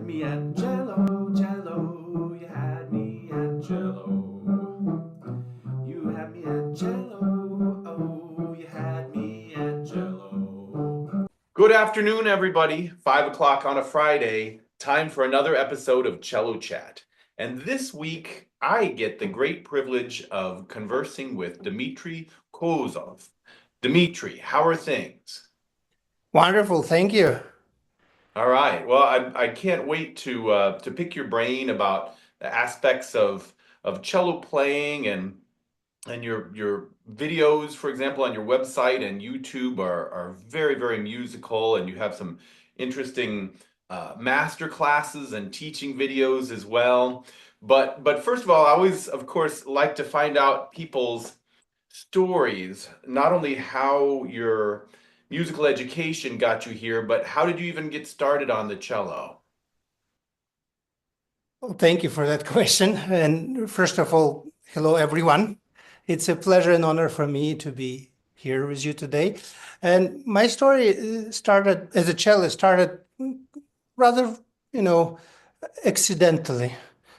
me at Cello, Cello. You had me at Cello. You had me at Cello. Oh, you had me at Cello. Good afternoon, everybody. 5 o'clock on a Friday. Time for another episode of Cello Chat. And this week, I get the great privilege of conversing with Dmitry Kouzov. Dmitry, how are things? Wonderful, thank you. All right. Well, I can't wait to pick your brain about the aspects of cello playing and your videos, for example, on your website and YouTube are very, very musical, and you have some interesting master classes and teaching videos as well. But first of all, I always, of course, like to find out people's stories, not only how your musical education got you here, but how did you even get started on the cello? Well, thank you for that question. And first of all, hello everyone. It's a pleasure and honor for me to be here with you today. And my story started as a cellist, started rather, you know, accidentally.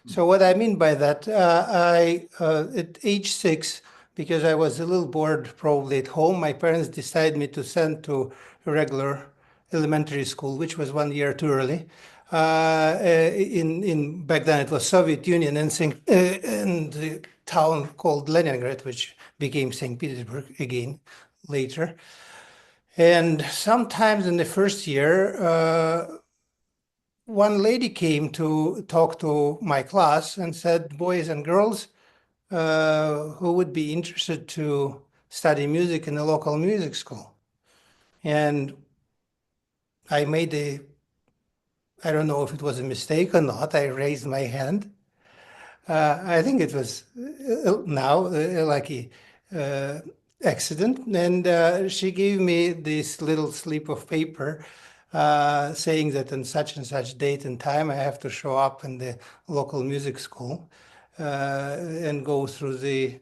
So what I mean by that, I at age 6, because I was a little bored probably at home, my parents decided me to send to a regular elementary school, which was 1 year too early. In back then it was Soviet Union and the town called Leningrad, which became St. Petersburg again later. And sometimes in the first year, one lady came to talk to my class and said, boys and girls who would be interested to study music in a local music school. And I made I don't know if it was a mistake or not, I raised my hand. I think it was now a lucky accident. And she gave me this little slip of paper saying that on such and such date and time I have to show up in the local music school and go through the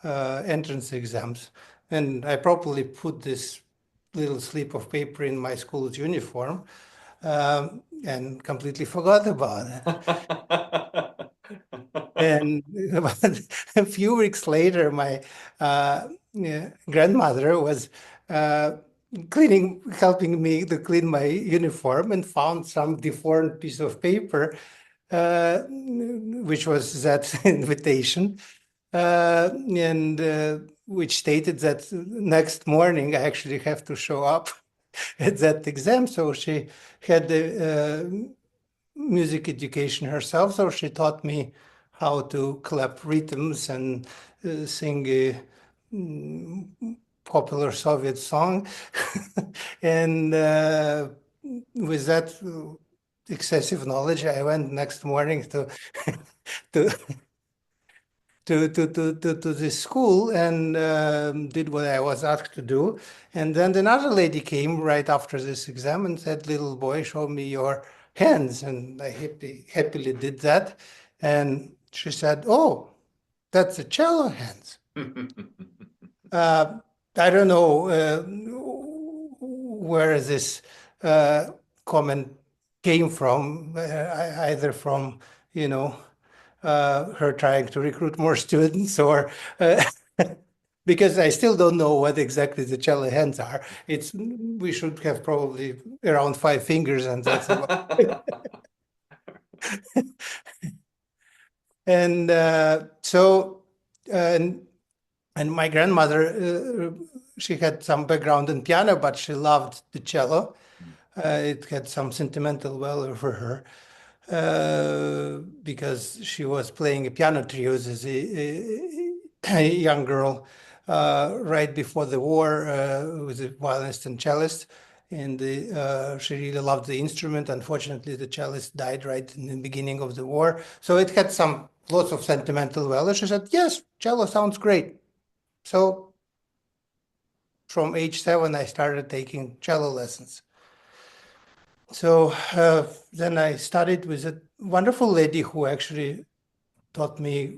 entrance exams. And I probably put this little slip of paper in my school's uniform and completely forgot about it. And about a few weeks later, my grandmother was uh, helping me to clean my uniform and found some deformed piece of paper, which was that invitation, and which stated that next morning I actually have to show up at that exam. So she had the music education herself, so she taught me how to clap rhythms and sing a popular Soviet song. And with that excessive knowledge, I went next morning to to this school and did what I was asked to do. And then another lady came right after this exam and said, little boy, show me your hands. And I happily did that. And she said, oh, that's a cello hands. I don't know where this comment came from, either from, you know, her trying to recruit more students or because I still don't know what exactly the cello hands are. We should have probably around 5 fingers, and that's about. And and my grandmother, she had some background in piano, but she loved the cello. It had some sentimental value for her. Because she was playing a piano trios as a young girl right before the war with a violinist and cellist. And she really loved the instrument. Unfortunately, the cellist died right in the beginning of the war. So it had lots of sentimental value. She said, yes, cello sounds great. So from age 7, I started taking cello lessons. So then I studied with a wonderful lady who actually taught me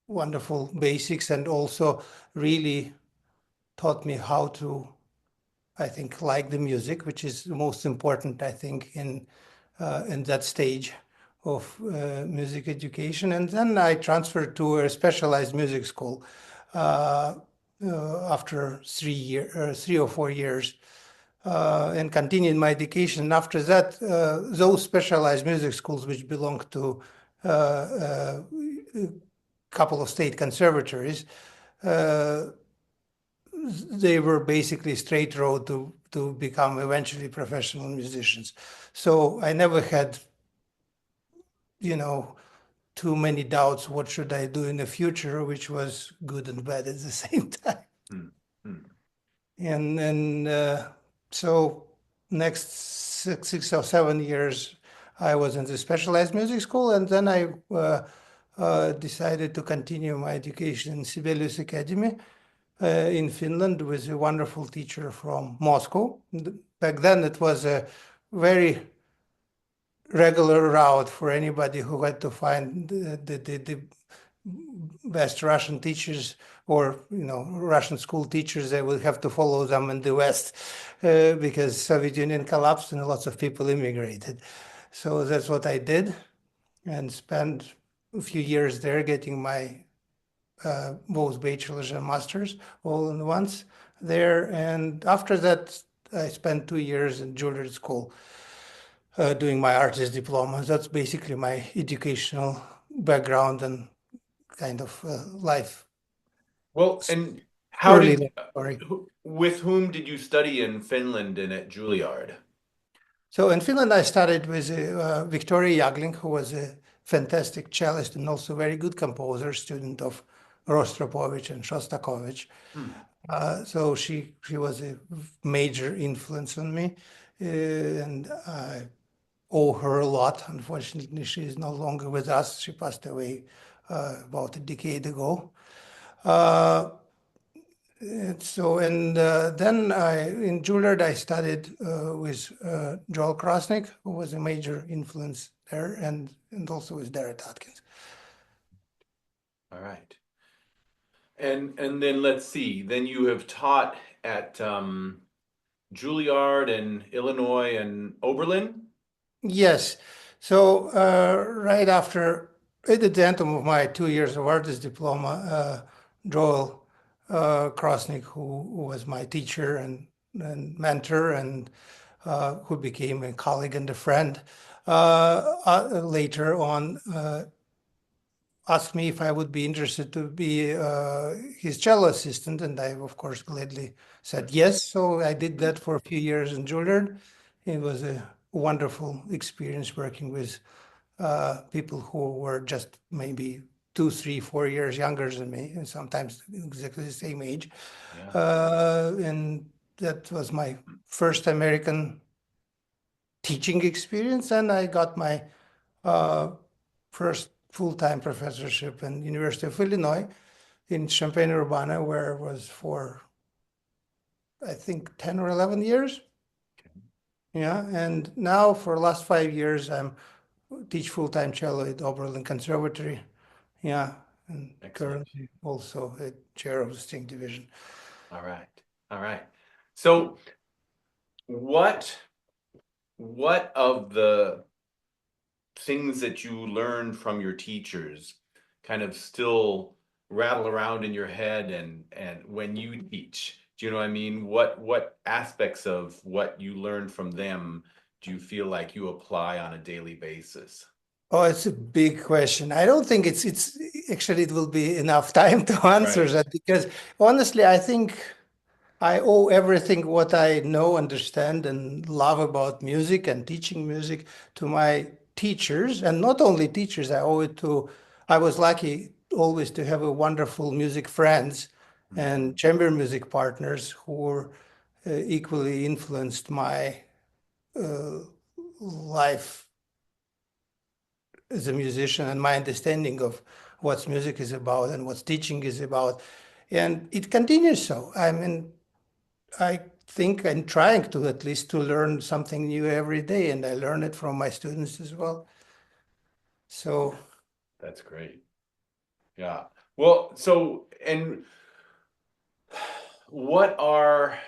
wonderful basics and also really taught me how to, I think, like the music, which is the most important, I think, in in that stage of music education. And then I transferred to a specialized music school after 3 or 4 years. And continued my education. And after that, those specialized music schools, which belong to a couple of state conservatories, they were basically straight road to become eventually professional musicians. So I never had, you know, too many doubts. What should I do in the future, which was good and bad at the same time. Hmm. Hmm. And so next 6 or 7 years, I was in the specialized music school, and then I decided to continue my education in Sibelius Academy in Finland with a wonderful teacher from Moscow. Back then, it was a very regular route for anybody who had to find the best Russian teachers or Russian school teachers. They would have to follow them in the West because Soviet Union collapsed and lots of people immigrated. So that's what I did and spent a few years there getting my both bachelor's and master's all in once there. And after that, I spent 2 years in Juilliard School doing my artist diploma. That's basically my educational background and kind of life, Well, and how early did life story. with whom did you study in Finland and at Juilliard? So in Finland, I started with Victoria Jagling, who was a fantastic cellist and also very good composer, student of Rostropovich and Shostakovich. Hmm. So she was a major influence on me, and I owe her a lot. Unfortunately, she is no longer with us. She passed away about a decade ago. Uh, then in Juilliard, I studied with Joel Krasnick, who was a major influence there, and also with Derek Atkins. All right. And then let's see. Then you have taught at Juilliard and Illinois and Oberlin. Yes. So right after, at the end of my 2 years of artist diploma, Joel Krasnick, who was my teacher and mentor and who became a colleague and a friend, later on asked me if I would be interested to be his cello assistant, and I, of course, gladly said yes. So I did that for a few years in Juilliard. It was a wonderful experience working with people who were just maybe 2, 3, 4 years younger than me, and sometimes exactly the same age. Yeah. And that was my first American teaching experience, and I got my uh, first full-time professorship in University of Illinois in Champaign-Urbana, where it was for I think 10 or 11 years. Yeah, and now for the last 5 years, I'm teach full-time cello at Oberlin Conservatory. Yeah, and Excellent. currently also a chair of the string division. All right. All right. So what of the things that you learned from your teachers kind of still rattle around in your head and when you teach? Do you know what I mean? What aspects of what you learned from them do you feel like you apply on a daily basis? Oh, it's a big question. I don't think it's actually it will be enough time to answer Right. that because honestly, I think I owe everything what I know, understand, and love about music and teaching music to my teachers. And not only teachers, I owe it to, I was lucky always to have a wonderful music friends Mm. and chamber music partners who were equally influenced my uh, life as a musician and my understanding of what music is about and what teaching is about. And it continues so. I mean, I think I'm trying to at least to learn something new every day, and I learn it from my students as well. So, That's great. Yeah. Well, so and what are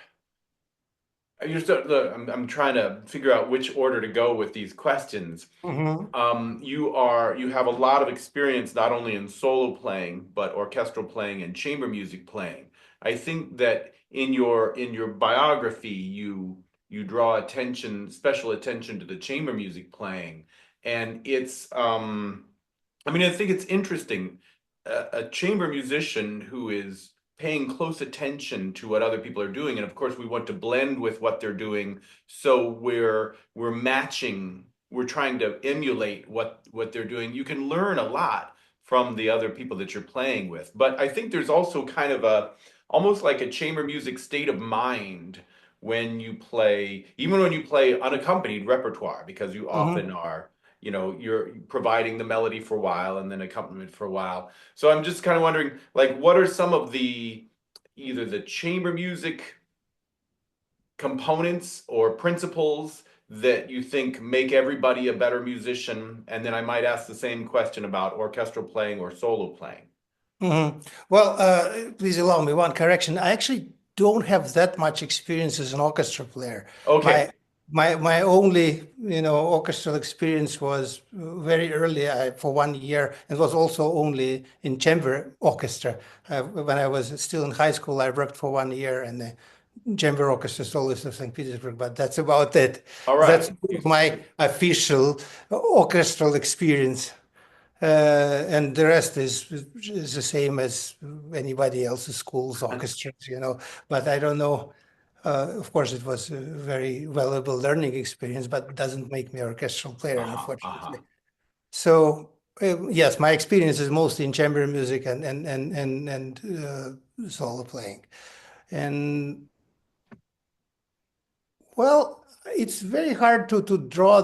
You're still, look, I'm trying to figure out which order to go with these questions. Hmm. You have a lot of experience not only in solo playing but orchestral playing and chamber music playing. I think that in your biography you draw special attention to the chamber music playing, and it's I mean, I think it's interesting. A chamber musician who is paying close attention to what other people are doing, and of course, we want to blend with what they're doing. So we're matching. We're trying to emulate what they're doing. You can learn a lot from the other people that you're playing with. But I think there's also kind of a almost like a chamber music state of mind when you play, even when you play unaccompanied repertoire, because you often Hmm. are, you're providing the melody for a while and then accompaniment for a while. So I'm just kind of wondering, like, what are some of the either the chamber music components or principles that you think make everybody a better musician? And then I might ask the same question about orchestral playing or solo playing. Hmm. Well, please allow me one correction. I actually don't have that much experience as an orchestra player. Okay. My my only orchestral experience was very early. For 1 year, it was also only in chamber orchestra. When I was still in high school, I worked for 1 year in the chamber orchestra soloist of St. Petersburg. But that's about it. All That's right. my official orchestral experience. And the rest is the same as anybody else's schools, orchestras. But I don't know. Of course, it was a very valuable learning experience, but doesn't make me an orchestral player, Uh-huh. unfortunately. Uh-huh. So yes, my experience is mostly in chamber music and solo playing. And well, it's very hard to draw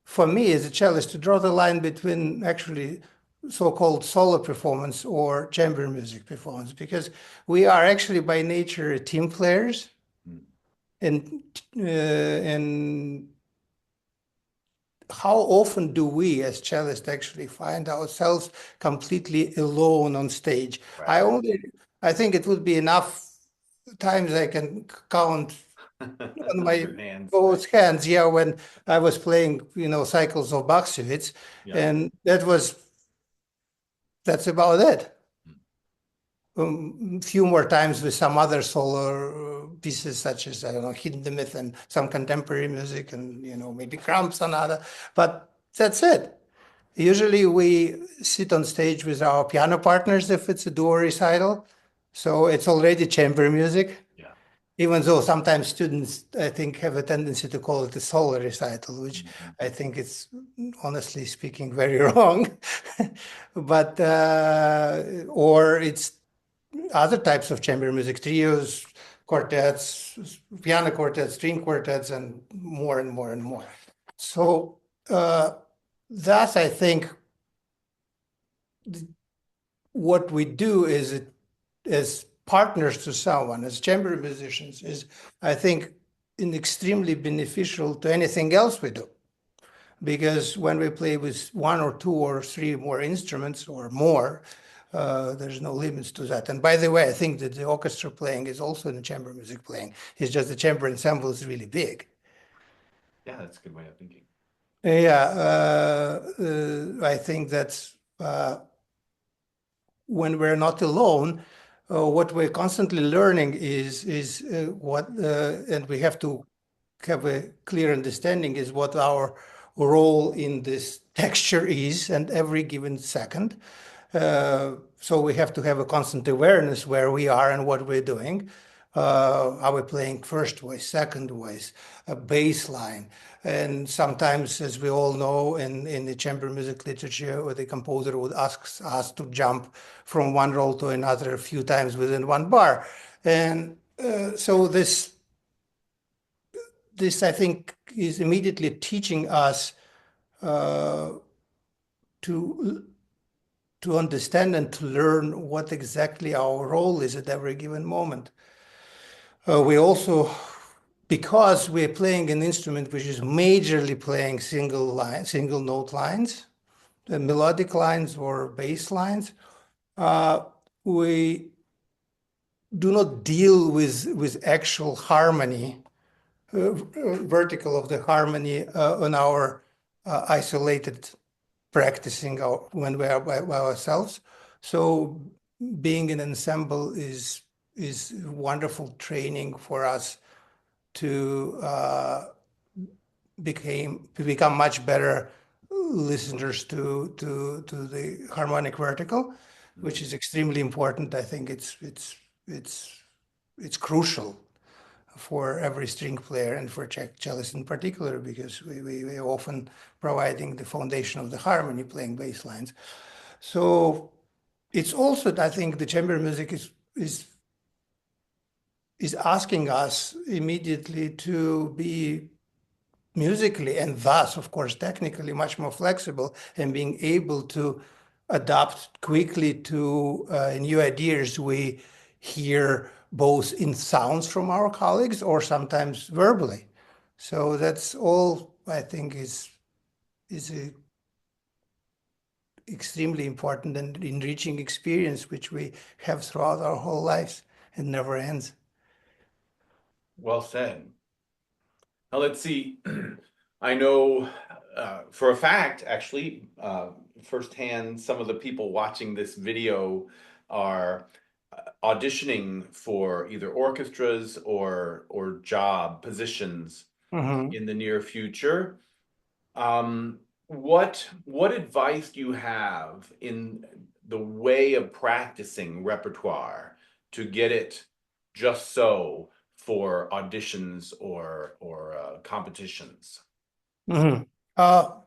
for me as a cellist, to draw the line between actually so-called solo performance or chamber music performance, because we are actually by nature team players, and and how often do we as cellists actually find ourselves completely alone on stage? Right. I think it would be enough times I can count on On my your hands. both hands, yeah, when I was playing, cycles of Bach suites, Yeah. and that's about it. Few more times with some other solo pieces, such as, I don't know, Hidden the Myth and some contemporary music, and maybe Crump Sonata, but that's it. Usually we sit on stage with our piano partners if it's a duo recital, so it's already chamber music. Yeah. Even though sometimes students, I think, have a tendency to call it a solo recital, which Mhm. I think it's, honestly speaking, very wrong. But or it's other types of chamber music, trios, quartets, piano quartets, string quartets, and more and more and more. So that's, I think, what we do is, as partners to someone, as chamber musicians, is, I think, extremely beneficial to anything else we do. Because when we play with one or two or three more instruments or more, there's no limits to that. And by the way, I think that the orchestra playing is also in the chamber music playing. It's just the chamber ensemble is really big. Yeah, that's a good way of thinking. Yeah, I think that's when we're not alone. What we're constantly learning is what, and we have to have a clear understanding, is what our role in this texture is and every given second. So we have to have a constant awareness where we are and what we're doing. Are we playing first voice, second voice, a bass line? And sometimes, as we all know, in the chamber music literature, or the composer would ask us to jump from one roll to another a few times within one bar. And so this, I think, is immediately teaching us uh, to to understand and to learn what exactly our role is at every given moment. We also, because we're playing an instrument which is majorly playing single note lines, melodic lines or bass lines, uh, we do not deal with actual harmony vertical of the harmony on our isolated practicing when we are by ourselves. So being an ensemble is wonderful training for us to become much better listeners to the harmonic vertical, which is extremely important. I think it's crucial for every string player and for Czech cellist in particular, because we often providing the foundation of the harmony, playing bass lines. So it's also, I think, the chamber music is asking us immediately to be musically and thus, of course, technically much more flexible and being able to adapt quickly to new ideas we hear both in sounds from our colleagues or sometimes verbally. So that's all I think is a extremely important and enriching experience which we have throughout our whole lives and never ends. Well said. Now let's see. I know for a fact, actually, firsthand, some of the people watching this video are auditioning for either orchestras or job positions Mhm. in the near future. What advice do you have in the way of practicing repertoire to get it just so for auditions or competitions? Mhm. Uh,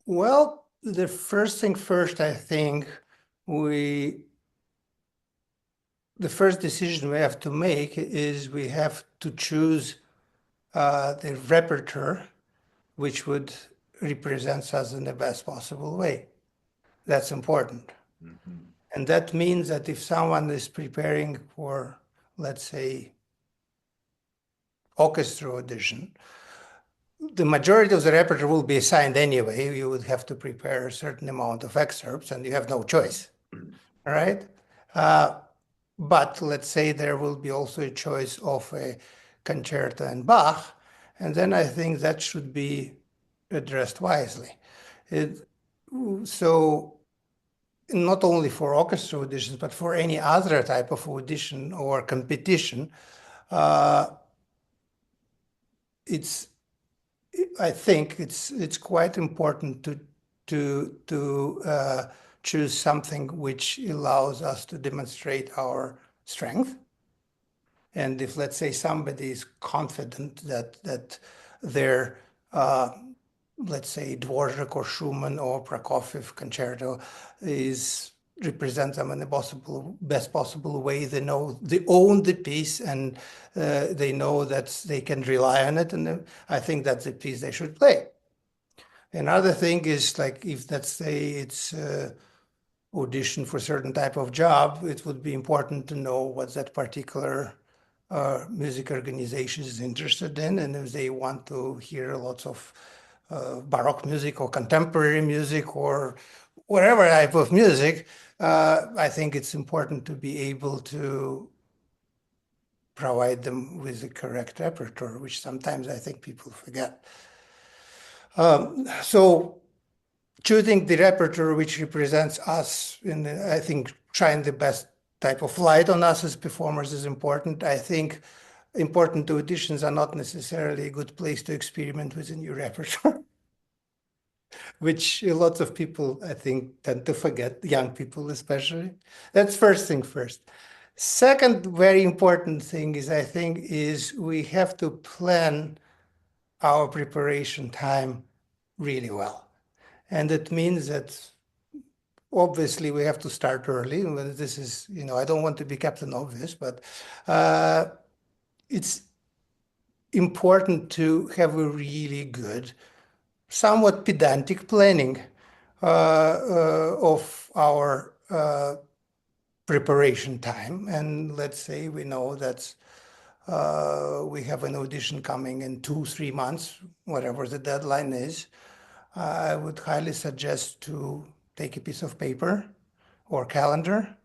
well, the first thing first, I think we the first decision we have to make is we have to choose the repertoire which would represent us in the best possible way. That's important. Mhm. And that means that if someone is preparing for, let's say, orchestra audition, the majority of the repertoire will be assigned anyway. You would have to prepare a certain amount of excerpts and you have no choice, all right? Uh, But let's say there will be also a choice of a concerto and Bach, and then I think that should be addressed wisely. It, so not only for orchestra auditions, but for any other type of audition or competition, uh, it's I think it's quite important to choose something which allows us to demonstrate our strength. And if, let's say, somebody is confident that their, let's say, Dvorak or Schumann or Prokofiev concerto is represent them in the best possible way, they own the piece, and they know that they can rely on it, and I think that's the piece they should play. Another thing is, like, if, let's say, it's audition for a certain type of job, it would be important to know what that particular music organization is interested in, and if they want to hear lots of Baroque music or contemporary music or whatever type of music, I think it's important to be able to provide them with the correct repertoire, which sometimes I think people forget. So choosing the repertoire which represents us, in I think trying the best type of light on us as performers is important. I think important auditions are not necessarily a good place to experiment with a new repertoire, which lots of people, I think, tend to forget, young people especially. That's first thing first. Second very important thing is, I think, is we have to plan our preparation time really well. And it means that obviously we have to start early. This is, I don't want to be Captain Obvious, but it's important to have a really good, somewhat pedantic planning of our preparation time. And let's say we know that we have an audition coming in 2, 3 months, whatever the deadline is. I would highly suggest to take a piece of paper or calendar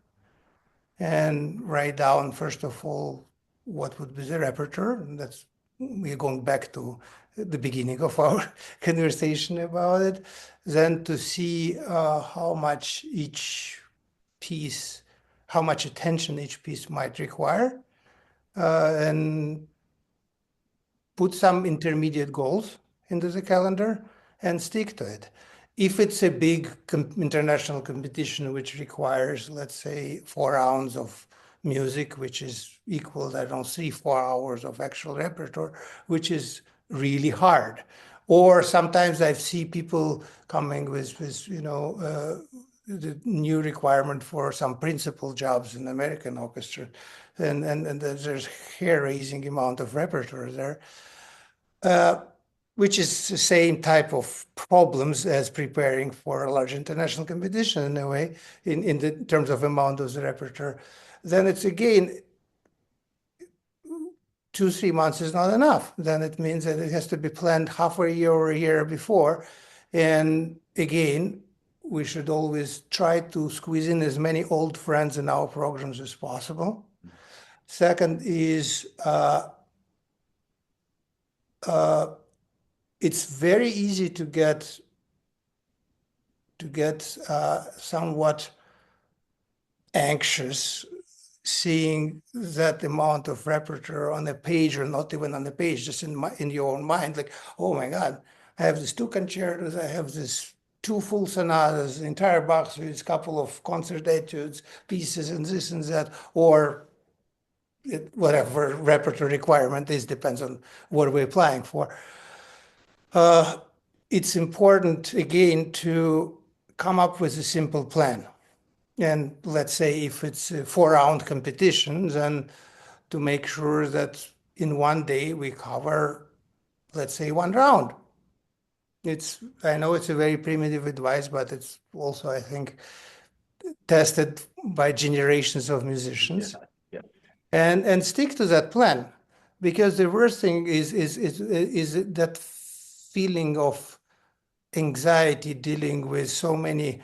and write down, first of all, what would be the repertoire. And that's we're going back to the beginning of our conversation about it, then to see how much each piece, how much attention each piece might require, and put some intermediate goals into the calendar and stick to it. If it's a big international competition which requires, let's say, 4 rounds of music, which is equal, I don't know, 3-4 hours of actual repertoire, which is really hard. Or sometimes I see people coming with the new requirement for some principal jobs in American orchestra, and there's hair-raising amount of repertoire there, which is the same type of problems as preparing for a large international competition in a way, in the terms of amount of the repertoire. Then it's again 2-3 months is not enough. Then it means that it has to be planned half a year or a year before. And again, we should always try to squeeze in as many old friends in our programs as possible. Second is it's very easy to get somewhat anxious seeing that amount of repertoire on a page, or not even on the page, just in your own mind, like, oh my God, I have these 2 concertos, I have this 2 full sonatas, the entire Bach suite, a couple of concert etudes, pieces, and this and that, or whatever repertoire requirement is, depends on what we're applying for. It's important, again, to come up with a simple plan. And let's say if it's a 4-round competition, then to make sure that in one day we cover, let's say, 1 round. I know it's a very primitive advice, but it's also, I think, tested by generations of musicians. Yeah. And stick to that plan, because the worst thing is that feeling of anxiety dealing with so many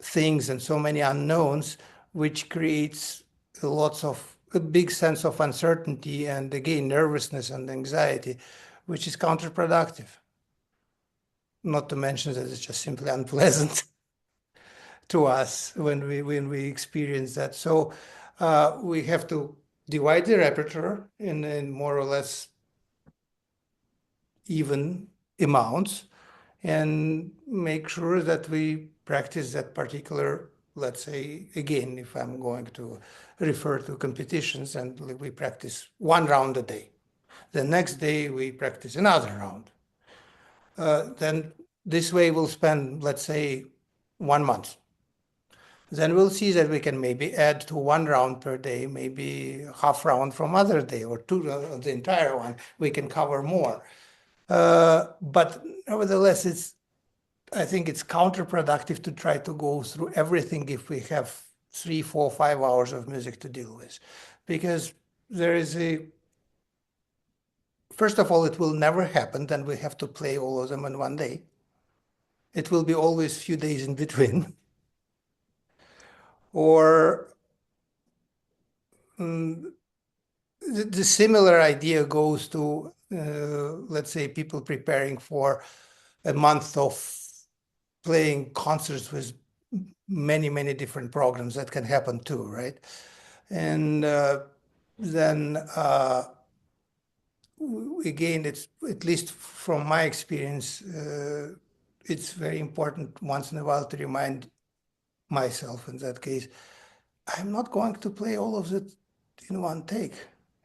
things and so many unknowns, which creates a big sense of uncertainty and, again, nervousness and anxiety, which is counterproductive. Not to mention that it's just simply unpleasant to us when we experience that. So we have to divide the repertoire in more or less even amounts, and make sure that we practice that particular, let's say, again, if I'm going to refer to competitions, and we practice 1 round a day. The next day we practice another round. Then this way we'll spend, let's say, 1 month. Then we'll see that we can maybe add to 1 round per day, maybe half round from other day, or 2, the entire one. We can cover more. But nevertheless, I think it's counterproductive to try to go through everything if we have 3, 4, 5 hours of music to deal with, because there is first of all, it will never happen. Then we have to play all of them in one day. It will be always a few days in between. Or the similar idea goes to, let's say, people preparing for a month of playing concerts with many, many different programs. That can happen too, right? And then again, it's, at least from my experience, it's very important once in a while to remind myself, in that case, I'm not going to play all of it in one take,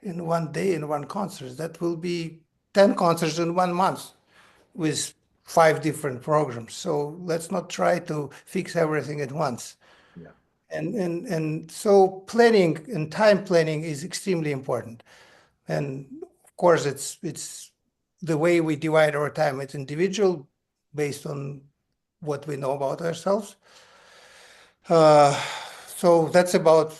in one day, in one concert. That will be 10 concerts in 1 month with 5 different programs. So let's not try to fix everything at once. Yeah. And so planning and time planning is extremely important. And of course, it's the way we divide our time. It's individual, based on what we know about ourselves. So that's about,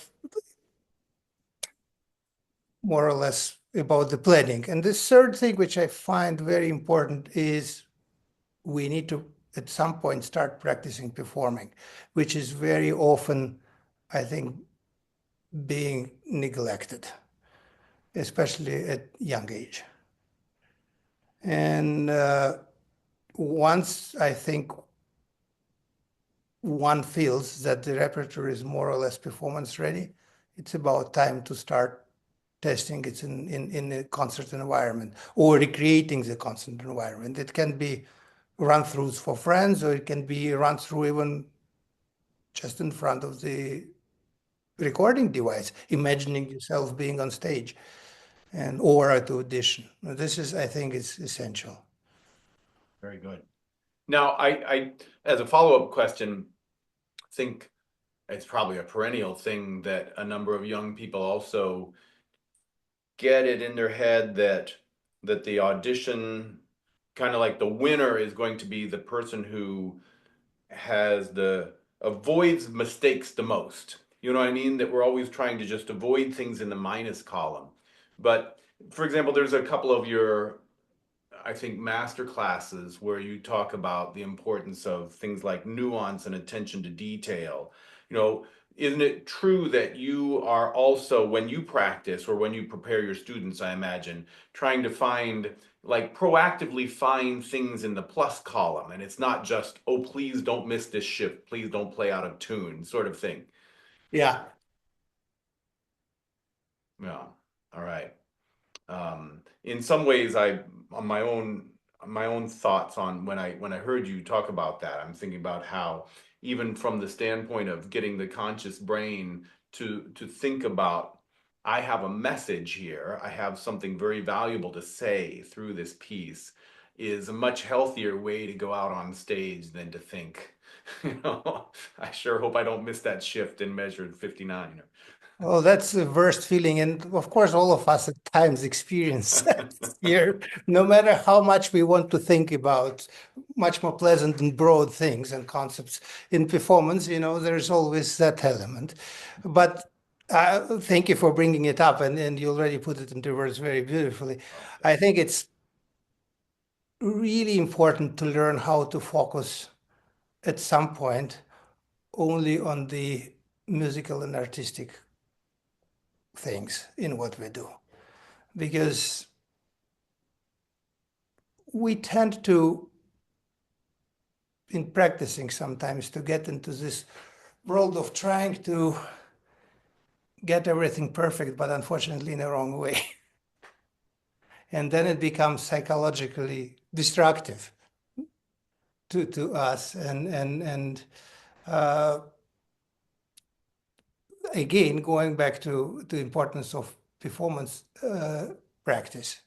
more or less, about the planning. And the third thing, which I find very important, is we need to, at some point, start practicing performing, which is very often, I think, being neglected, especially at young age. And once I think one feels that the repertoire is more or less performance ready, it's about time to start testing it in a concert environment or recreating the concert environment. It can be run-throughs for friends, or it can be run through even just in front of the recording device, imagining yourself being on stage and or at audition. This is, I think, is essential. Very good. Now, as a follow-up question, think it's probably a perennial thing that a number of young people also get it in their head that the audition, kind of like the winner, is going to be the person who has the avoids mistakes the most. You know what I mean? That we're always trying to just avoid things in the minus column. But for example, there's a couple of your, I think, master classes where you talk about the importance of things like nuance and attention to detail. You know, isn't it true that you are also, when you practice or when you prepare your students, I imagine, trying to find, like, proactively find things in the plus column, and it's not just, oh, please don't miss this shift, please don't play out of tune, sort of thing. Yeah. Yeah. All right. In some ways, I on my own thoughts on when I heard you talk about that, I'm thinking about how even from the standpoint of getting the conscious brain to think about, I have a message here, I have something very valuable to say through this piece, is a much healthier way to go out on stage than to think, you know, I sure hope I don't miss that shift in measured 59. Well, that's the worst feeling. And of course, all of us at times experience that here, no matter how much we want to think about much more pleasant and broad things and concepts in performance, there's always that element. But thank you for bringing it up, and you already put it into words very beautifully. Oh, I thanks. think it's really important to learn how to focus at some point only on the musical and artistic things in what we do, because we tend to, in practicing sometimes, to get into this world of trying to get everything perfect, but unfortunately in the wrong way. And then it becomes psychologically destructive to us. And uh, again, going back to the importance of performance practice,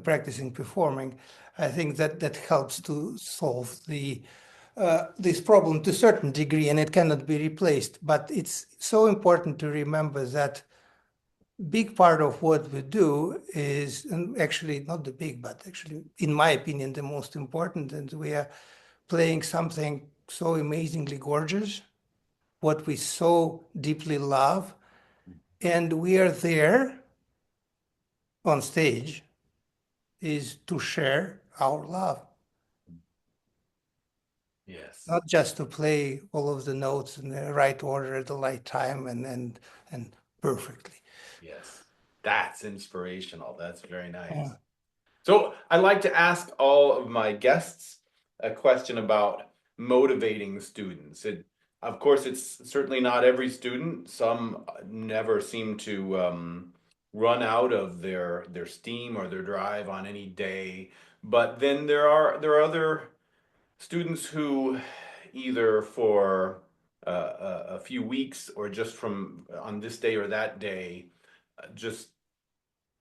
practicing performing, I think that helps to solve this problem to a certain degree, and it cannot be replaced. But it's so important to remember that big part of what we do is, and actually not the big, but actually, in my opinion, the most important, and we are playing something so amazingly gorgeous, what we so deeply love, and we are there on stage is to share our love, Yes. not just to play all of the notes in the right order at the right time and perfectly. Yes, that's inspirational. That's very nice. Yeah. So I like to ask all of my guests a question about motivating students. Of course, it's certainly not every student. Some never seem to run out of their steam or their drive on any day. But then there are other students who, either for a few weeks or just from on this day or that day, just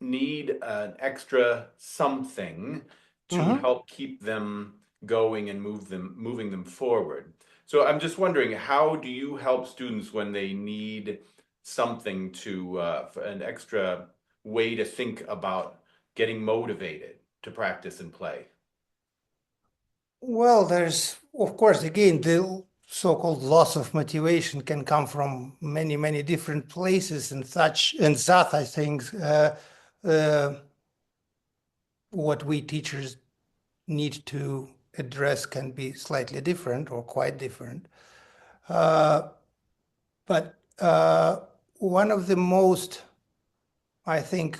need an extra something to Mhm. help keep them going and moving them forward. So I'm just wondering, how do you help students when they need something to an extra way to think about getting motivated to practice and play? Well, there's, of course, again, the so-called loss of motivation can come from many, many different places and such. And that, I think, uh, what we teachers need to address can be slightly different or quite different. Uh, but one of the most, I think,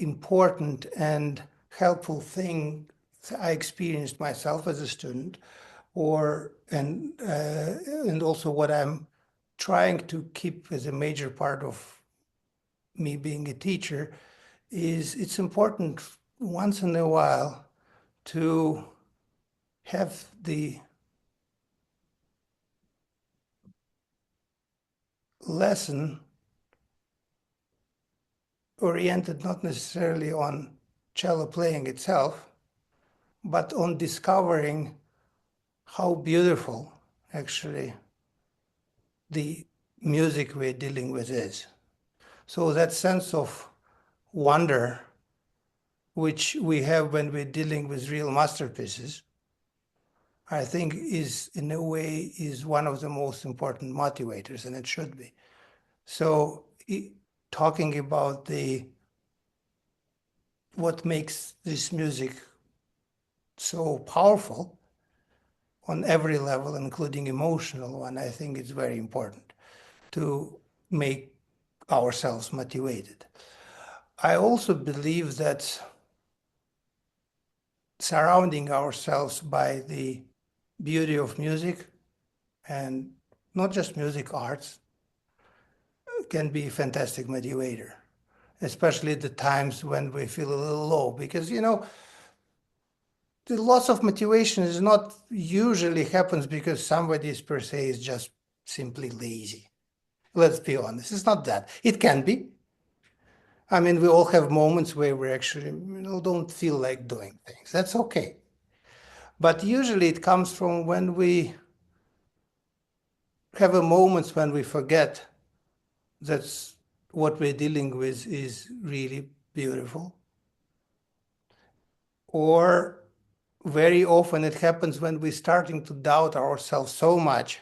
important and helpful thing I experienced myself as a student, and also what I'm trying to keep as a major part of me being a teacher is it's important once in a while to have the lesson oriented not necessarily on cello playing itself, but on discovering how beautiful actually the music we're dealing with is. So that sense of wonder, which we have when we're dealing with real masterpieces, I think is in a way is one of the most important motivators, and it should be. So talking about what makes this music so powerful on every level, including emotional one, I think it's very important to make ourselves motivated. I also believe that surrounding ourselves by the beauty of music, and not just music, arts, can be a fantastic motivator, especially at the times when we feel a little low, because the loss of motivation is not usually happens because somebody is per se is just simply lazy. Let's be honest, it's not that. It can be. I mean, we all have moments where we actually don't feel like doing things. That's okay. But usually it comes from when we have a moments when we forget that what we're dealing with is really beautiful. Or very often it happens when we're starting to doubt ourselves so much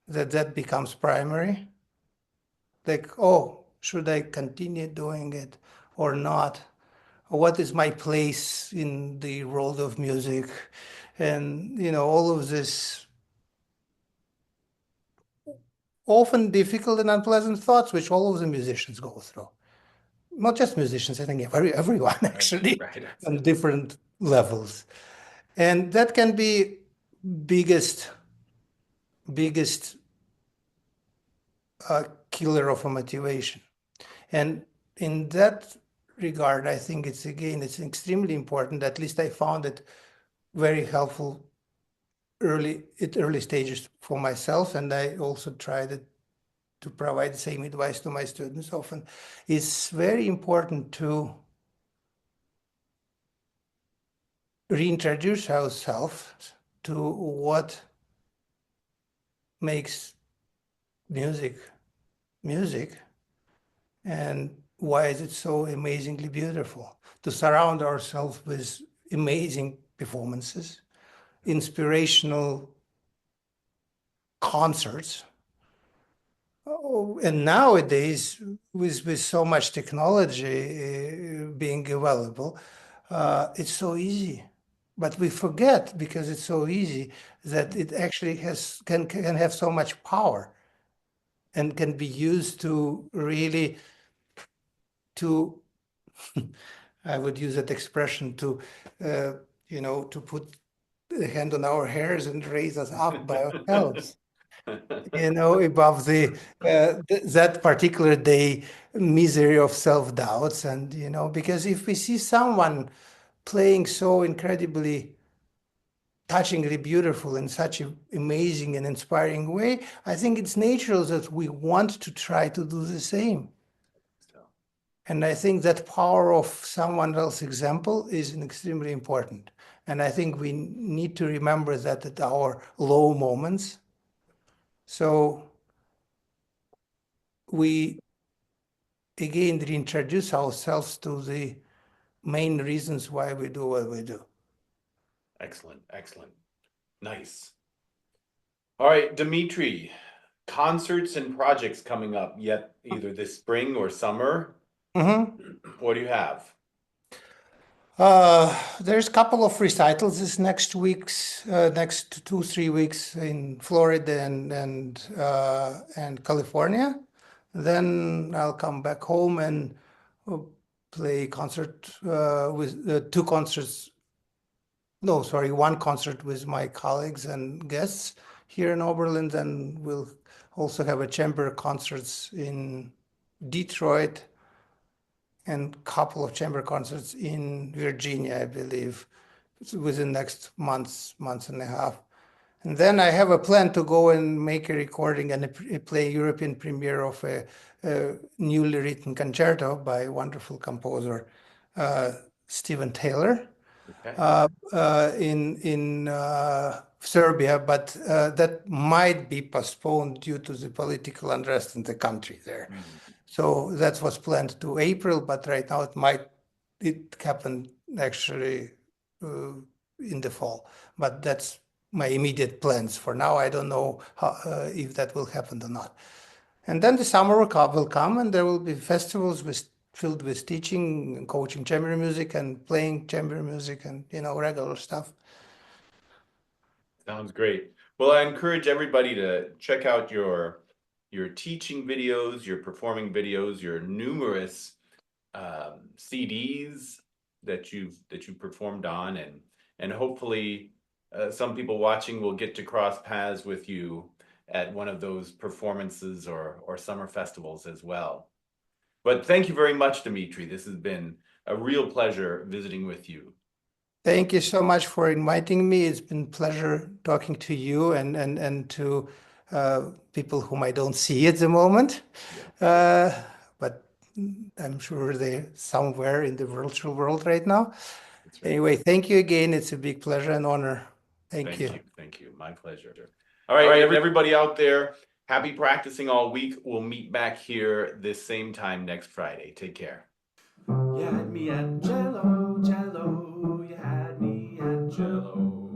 that that becomes primary. Like, oh, should I continue doing it or not? What is my place in the world of music? And, all of this often difficult and unpleasant thoughts, which all of the musicians go through. Not just musicians, I think everyone actually Right. on different levels. And that can be biggest killer of a motivation. And in that regard, I think it's extremely important. At least I found it very helpful at early stages for myself, and I also tried to provide the same advice to my students often. It's very important to reintroduce ourselves to what makes music music and why is it so amazingly beautiful. To surround ourselves with amazing performances, inspirational concerts. Oh, and nowadays, with so much technology being available, it's so easy. But we forget because it's so easy that it actually can have so much power and can be used to really to I would use that expression to put the hand on our hairs and raise us up by ourselves. Above that particular day misery of self-doubts. And because if we see someone playing so incredibly touchingly beautiful in such an amazing and inspiring way, I think it's natural that we want to try to do the same. And I think that power of someone else's example is extremely important. And I think we need to remember that at our low moments. So we again reintroduce ourselves to the main reasons why we do what we do. Excellent, excellent. Nice. All right, Dmitry, concerts and projects coming up yet either this spring or summer. What do you have? There's a couple of recitals this next 2-3 weeks in Florida and California. Then I'll come back home and play concert with two concerts. No, sorry, one concert with my colleagues and guests here in Oberlin, and we'll also have a chamber concerts in Detroit and a couple of chamber concerts in Virginia, I believe, within next month and a half. And then I have a plan to go and make a recording and play European premiere of a newly written concerto by a wonderful composer, Stephen Taylor, Okay. in Serbia, but that might be postponed due to the political unrest in the country there. Mhm. So that was planned to April, but right now it happened actually in the fall. But that's my immediate plans. For now, I don't know if that will happen or not. And then the summer will come, and there will be festivals filled with teaching and coaching chamber music and playing chamber music and regular stuff. Sounds great. Well, I encourage everybody to check out your teaching videos, your performing videos, your numerous CDs that you've performed on, and hopefully some people watching will get to cross paths with you at one of those performances or summer festivals as well. But thank you very much, Dmitry. This has been a real pleasure visiting with you. Thank you so much for inviting me. It's been a pleasure talking to you and to people whom I don't see at the moment. Yeah. But I'm sure they're somewhere in the virtual world right now. That's right. Anyway, thank you again. It's a big pleasure and honor. Thank Thank you. you. Thank you. My pleasure. All right, everybody out there, happy practicing all week. We'll meet back here this same time next Friday. Take care. You had me at Cello, Cello, you had me at Cello.